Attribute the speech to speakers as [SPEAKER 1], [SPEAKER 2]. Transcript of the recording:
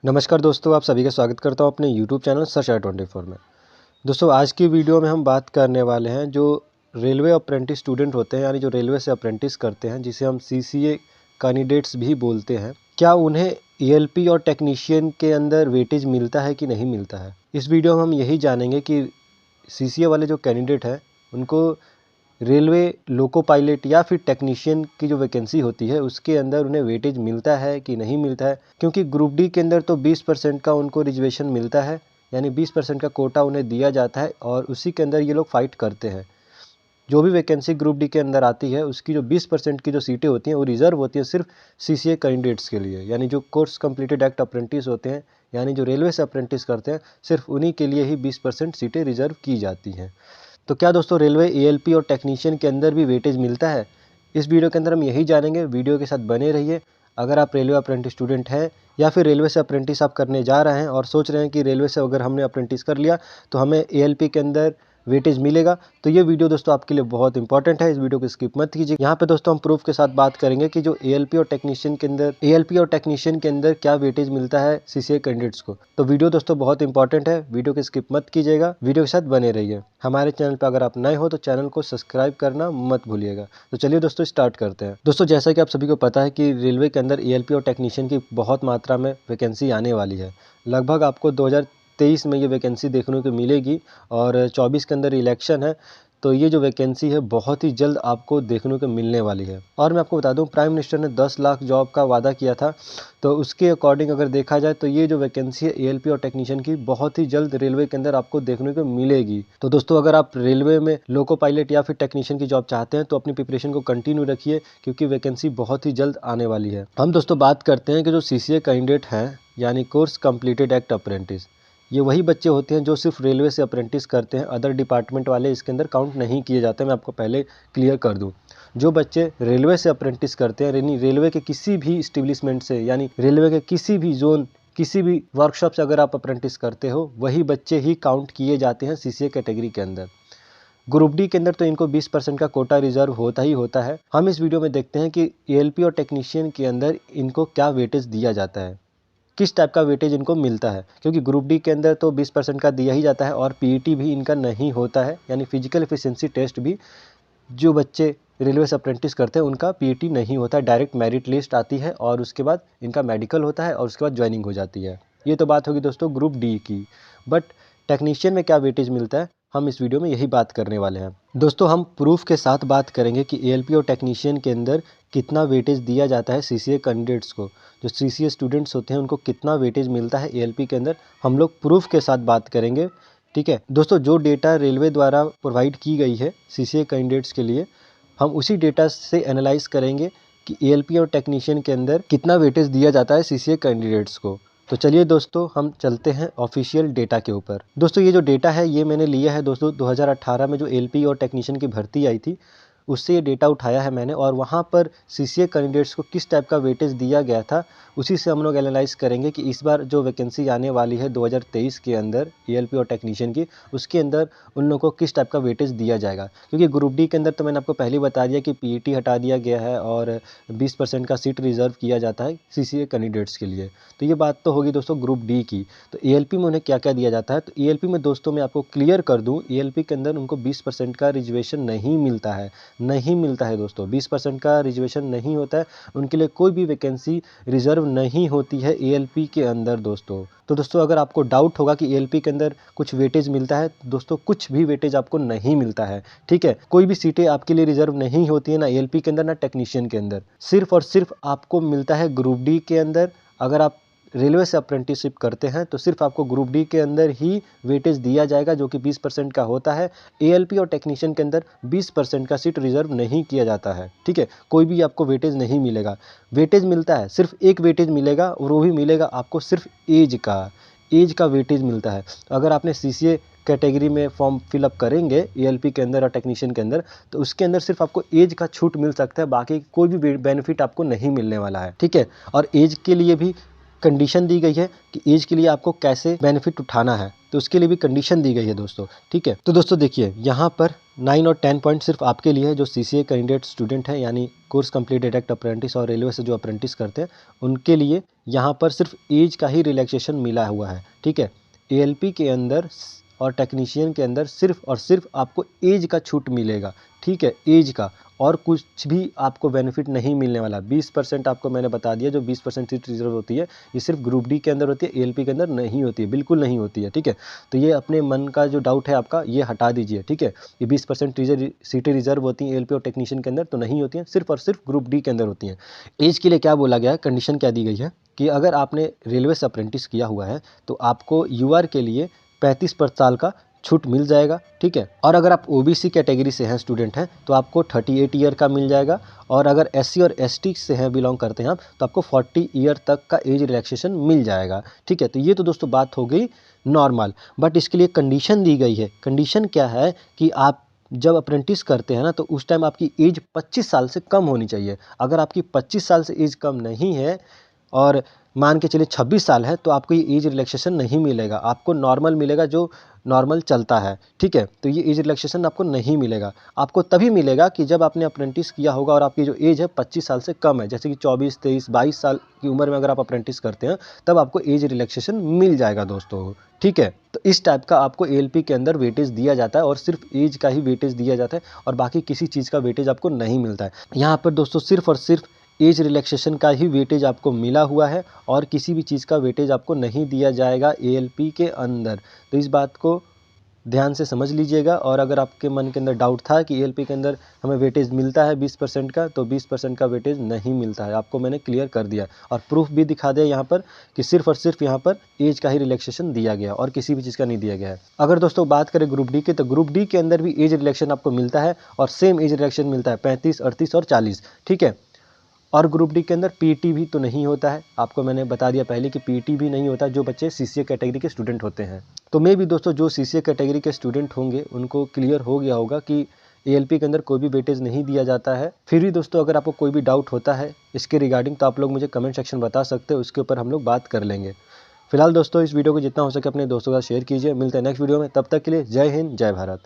[SPEAKER 1] नमस्कार दोस्तों, आप सभी का स्वागत करता हूं अपने YouTube चैनल सर्च आई 24 में। दोस्तों आज की वीडियो में हम बात करने वाले हैं जो रेलवे अप्रेंटिस स्टूडेंट होते हैं, यानी जो रेलवे से अप्रेंटिस करते हैं, जिसे हम CCA कैंडिडेट्स भी बोलते हैं। क्या उन्हें ELP और टेक्नीशियन के अंदर वेटेज मिलता है कि नहीं मिलता है? इस वीडियो में हम यही जानेंगे कि CCA वाले जो कैंडिडेट हैं उनको रेलवे लोको पायलट या फिर टेक्नीशियन की जो वैकेंसी होती है उसके अंदर उन्हें वेटेज मिलता है कि नहीं मिलता है, क्योंकि ग्रुप डी के अंदर तो 20% का उनको रिजर्वेशन मिलता है, यानी 20% का कोटा उन्हें दिया जाता है और उसी के अंदर ये लोग फाइट करते हैं। जो भी वैकेंसी ग्रुप डी के अंदर आती है उसकी जो 20% की जो सीटें होती हैं वो रिज़र्व होती है सिर्फ CCA कैंडिडेट्स के लिए, यानी जो कोर्स कंप्लीटेड एक्ट अप्रेंटिस होते हैं, यानी जो रेलवे से अप्रेंटिस करते हैं, सिर्फ उन्हीं के लिए ही 20% सीटें रिज़र्व की जाती हैं। तो क्या दोस्तों रेलवे ELP और टेक्नीशियन के अंदर भी वेटेज मिलता है? इस वीडियो के अंदर हम यही जानेंगे, वीडियो के साथ बने रहिए। अगर आप रेलवे अप्रेंटिस स्टूडेंट हैं या फिर रेलवे से अप्रेंटिस आप करने जा रहे हैं और सोच रहे हैं कि रेलवे से अगर हमने अप्रेंटिस कर लिया तो हमें ELP के अंदर वेटेज मिलेगा, तो ये वीडियो दोस्तों आपके लिए बहुत इंपॉर्टेंट है। इस वीडियो को स्किप मत कीजिए। यहाँ पे दोस्तों हम प्रूफ के साथ बात करेंगे कि जो ELP और टेक्नीशियन के अंदर क्या वेटेज मिलता है CCA कैंडिडेट्स को। तो वीडियो दोस्तों बहुत इंपॉर्टेंट है, वीडियो को स्किप मत कीजिएगा, वीडियो के साथ बने रहिए। हमारे चैनल पर अगर आप नए हो तो चैनल को सब्सक्राइब करना मत भूलिएगा। तो चलिए दोस्तों स्टार्ट करते हैं। दोस्तों जैसा कि आप सभी को पता है कि रेलवे के अंदर ELP और टेक्नीशियन की बहुत मात्रा में वैकेंसी आने वाली है। लगभग आपको 2023 में ये वैकेंसी देखने को मिलेगी और 24 के अंदर इलेक्शन है, तो ये जो वैकेंसी है बहुत ही जल्द आपको देखने को मिलने वाली है। और मैं आपको बता दूं, प्राइम मिनिस्टर ने 10 लाख जॉब का वादा किया था, तो उसके अकॉर्डिंग अगर देखा जाए तो ये जो वैकेंसी है ELP और टेक्नीशियन की बहुत ही जल्द रेलवे के अंदर आपको देखने को मिलेगी। तो दोस्तों अगर आप रेलवे में लोको पायलट या फिर टेक्नीशियन की जॉब चाहते हैं तो अपनी प्रिपरेशन को कंटिन्यू रखिए, क्योंकि वैकेंसी बहुत ही जल्द आने वाली है। हम दोस्तों बात करते हैं कि जो CCA कैंडिडेट हैं, यानी कोर्स कंप्लीटेड एक्ट अप्रेंटिस, ये वही बच्चे होते हैं जो सिर्फ रेलवे से अप्रेंटिस करते हैं, अदर डिपार्टमेंट वाले इसके अंदर काउंट नहीं किए जाते। मैं आपको पहले क्लियर कर दूं, जो बच्चे रेलवे से अप्रेंटिस करते हैं, यानी रेलवे के किसी भी इस्टेब्लिशमेंट से, यानी रेलवे के किसी भी जोन, किसी भी वर्कशॉप से अगर आप अप्रेंटिस करते हो, वही बच्चे ही काउंट किए जाते हैं CCA कैटेगरी के अंदर। ग्रुप डी के अंदर तो इनको 20% का कोटा रिजर्व होता ही होता है। हम इस वीडियो में देखते हैं कि ELP और टेक्नीशियन के अंदर इनको क्या वेटेज दिया जाता है, किस टाइप का वेटेज इनको मिलता है, क्योंकि ग्रुप डी के अंदर तो 20% का दिया ही जाता है और PET भी इनका नहीं होता है, यानी फिजिकल एफिशिएंसी टेस्ट भी जो बच्चे रेलवे से अप्रेंटिस करते हैं उनका PET नहीं होता है। डायरेक्ट मेरिट लिस्ट आती है और उसके बाद इनका मेडिकल होता है और उसके बाद ज्वाइनिंग हो जाती है। ये तो बात होगी दोस्तों ग्रुप डी की। बट टेक्नीशियन में क्या वेटेज मिलता है, हम इस वीडियो में यही बात करने वाले हैं। दोस्तों हम प्रूफ के साथ बात करेंगे कि ELP और टेक्नीशियन के अंदर कितना वेटेज दिया जाता है CCA कैंडिडेट्स को। जो CCA स्टूडेंट्स होते हैं उनको कितना वेटेज मिलता है ELP के अंदर, हम लोग प्रूफ के साथ बात करेंगे। ठीक है दोस्तों, जो डेटा रेलवे द्वारा प्रोवाइड की गई है CCA कैंडिडेट्स के लिए, हम उसी डेटा से एनालाइज करेंगे कि ELP और टेक्नीशियन के अंदर कितना वेटेज दिया जाता है CCA कैंडिडेट्स को। तो चलिए दोस्तों हम चलते हैं ऑफिशियल डेटा के ऊपर। दोस्तों ये जो डेटा है ये मैंने लिया है दोस्तों 2018 में जो ELP और टेक्नीशियन की भर्ती आई थी उससे ये डेटा उठाया है मैंने, और वहाँ पर CCA कैंडिडेट्स को किस टाइप का वेटेज दिया गया था उसी से हम लोग एनालाइज करेंगे कि इस बार जो वैकेंसी आने वाली है 2023 के अंदर ELP और टेक्नीशियन की, उसके अंदर उन लोगों को किस टाइप का वेटेज दिया जाएगा। क्योंकि ग्रुप डी के अंदर तो मैंने आपको पहले ही बता दिया कि PET हटा दिया गया है और 20% का सीट रिजर्व किया जाता है CCA कैंडिडेट्स के लिए। तो ये बात तो होगी दोस्तों ग्रुप डी की। तो ELP में उन्हें क्या क्या दिया जाता है, तो ELP में दोस्तों मैं आपको क्लियर कर दूँ, ELP के अंदर उनको 20% का रिजर्वेशन नहीं मिलता है, नहीं मिलता है दोस्तों। 20% का रिजर्वेशन नहीं होता है, उनके लिए कोई भी वैकेंसी रिजर्व नहीं होती है ELP के अंदर दोस्तों। तो दोस्तों अगर आपको डाउट होगा कि ELP के अंदर कुछ वेटेज मिलता है, दोस्तों कुछ भी वेटेज आपको नहीं मिलता है। ठीक है, कोई भी सीटें आपके लिए रिजर्व नहीं होती है, ना ELP के अंदर ना टेक्नीशियन के अंदर। सिर्फ और सिर्फ आपको मिलता है ग्रुप डी के अंदर। अगर आप रेलवे से अप्रेंटिसशिप करते हैं तो सिर्फ आपको ग्रुप डी के अंदर ही वेटेज दिया जाएगा, जो कि 20% का होता है। ELP और टेक्नीशियन के अंदर 20% का सीट रिजर्व नहीं किया जाता है। ठीक है, कोई भी आपको वेटेज नहीं मिलेगा। वेटेज मिलता है, सिर्फ एक वेटेज मिलेगा और वो भी मिलेगा आपको सिर्फ एज का वेटेज मिलता है। अगर आपने CCA कैटेगरी में फॉर्म फिलअप करेंगे ELP के अंदर और टेक्नीशियन के अंदर, तो उसके अंदर सिर्फ आपको एज का छूट मिल सकता है, बाकी कोई भी बेनिफिट आपको नहीं मिलने वाला है। ठीक है, और एज के लिए भी कंडीशन दी गई है कि एज के लिए आपको कैसे बेनिफिट उठाना है, तो उसके लिए भी कंडीशन दी गई है दोस्तों, ठीक है। तो दोस्तों देखिए यहाँ पर 9 और 10 पॉइंट सिर्फ आपके लिए है जो CCA कैंडिडेट स्टूडेंट हैं, यानी कोर्स कंप्लीट डायरेक्ट अप्रेंटिस और रेलवे से जो अप्रेंटिस करते हैं उनके लिए यहाँ पर सिर्फ एज का ही रिलैक्सेशन मिला हुआ है, ठीक है। ALP के अंदर और टेक्नीशियन के अंदर सिर्फ और सिर्फ आपको एज का छूट मिलेगा, ठीक है, एज का, और कुछ भी आपको बेनिफिट नहीं मिलने वाला। 20% आपको मैंने बता दिया, जो 20% सीट रिजर्व होती है ये सिर्फ ग्रुप डी के अंदर होती है, ALP के अंदर नहीं होती है, बिल्कुल नहीं होती है, ठीक है। तो ये अपने मन का जो डाउट है आपका ये हटा दीजिए, ठीक है। ये 20% सीटें रिजर्व होती हैं ALP और टेक्नीशियन के अंदर, तो नहीं होती हैं, सिर्फ और सिर्फ ग्रुप डी के अंदर होती हैं। एज के लिए क्या बोला गया है, कंडीशन क्या दी गई है कि अगर आपने रेलवे से अप्रेंटिस किया हुआ है तो आपको UR के लिए 35 साल का छूट मिल जाएगा, ठीक है। और अगर आप OBC कैटेगरी से हैं, स्टूडेंट हैं, तो आपको 38 ईयर का मिल जाएगा। और अगर SC और ST से हैं, बिलोंग करते हैं आप, तो आपको 40 ईयर तक का एज रिलैक्सेशन मिल जाएगा, ठीक है। तो ये तो दोस्तों बात हो गई नॉर्मल, बट इसके लिए कंडीशन दी गई है। कंडीशन क्या है कि आप जब अप्रेंटिस करते हैं ना तो उस टाइम आपकी एज 25 साल से कम होनी चाहिए। अगर आपकी 25 साल से एज कम नहीं है और मान के चलिए 26 साल है, तो आपको ये एज रिलैक्सेशन नहीं मिलेगा, आपको नॉर्मल मिलेगा जो नॉर्मल चलता है, ठीक है। तो ये एज रिलैक्सेशन आपको नहीं मिलेगा। आपको तभी मिलेगा कि जब आपने अप्रेंटिस किया होगा और आपकी जो एज है 25 साल से कम है, जैसे कि 24, 23, 22 साल की उम्र में अगर आप अप्रेंटिस करते हैं तब आपको एज रिलैक्सेशन मिल जाएगा दोस्तों, ठीक है। तो इस टाइप का आपको ALP के अंदर वेटेज दिया जाता है और सिर्फ एज का ही वेटेज दिया जाता है और बाकी किसी चीज़ का वेटेज आपको नहीं मिलता है। यहाँ पर दोस्तों सिर्फ और सिर्फ एज रिलैक्सेशन का ही वेटेज आपको मिला हुआ है और किसी भी चीज़ का वेटेज आपको नहीं दिया जाएगा ALP के अंदर। तो इस बात को ध्यान से समझ लीजिएगा। और अगर आपके मन के अंदर डाउट था कि ALP के अंदर हमें वेटेज मिलता है 20% का, तो 20% का वेटेज नहीं मिलता है, आपको मैंने क्लियर कर दिया और प्रूफ भी दिखा दिया यहाँ पर कि सिर्फ और सिर्फ यहाँ पर एज का ही रिलैक्सेशन दिया गया और किसी भी चीज़ का नहीं दिया गया है। अगर दोस्तों बात करें ग्रुप डी के, तो ग्रुप डी के अंदर भी एज रिलैक्सेशन आपको मिलता है और सेम एज रिलैक्सेशन मिलता है 35, 38 और 40, ठीक है। और ग्रुप डी के अंदर PET भी तो नहीं होता है, आपको मैंने बता दिया पहले कि PET भी नहीं होता जो बच्चे CCA कैटेगरी के स्टूडेंट होते हैं। तो मैं भी दोस्तों जो CCA कैटेगरी के स्टूडेंट होंगे उनको क्लियर हो गया होगा कि ALP के अंदर कोई भी वेटेज नहीं दिया जाता है। फिर भी दोस्तों अगर आपको कोई भी डाउट होता है इसके रिगार्डिंग तो आप लोग मुझे कमेंट सेक्शन बता सकते हो, उसके ऊपर हम लोग बात कर लेंगे। फिलहाल दोस्तों इस वीडियो को जितना हो सके अपने दोस्तों के साथ शेयर कीजिए। मिलते हैं नेक्स्ट वीडियो में, तब तक के लिए जय हिंद, जय भारत।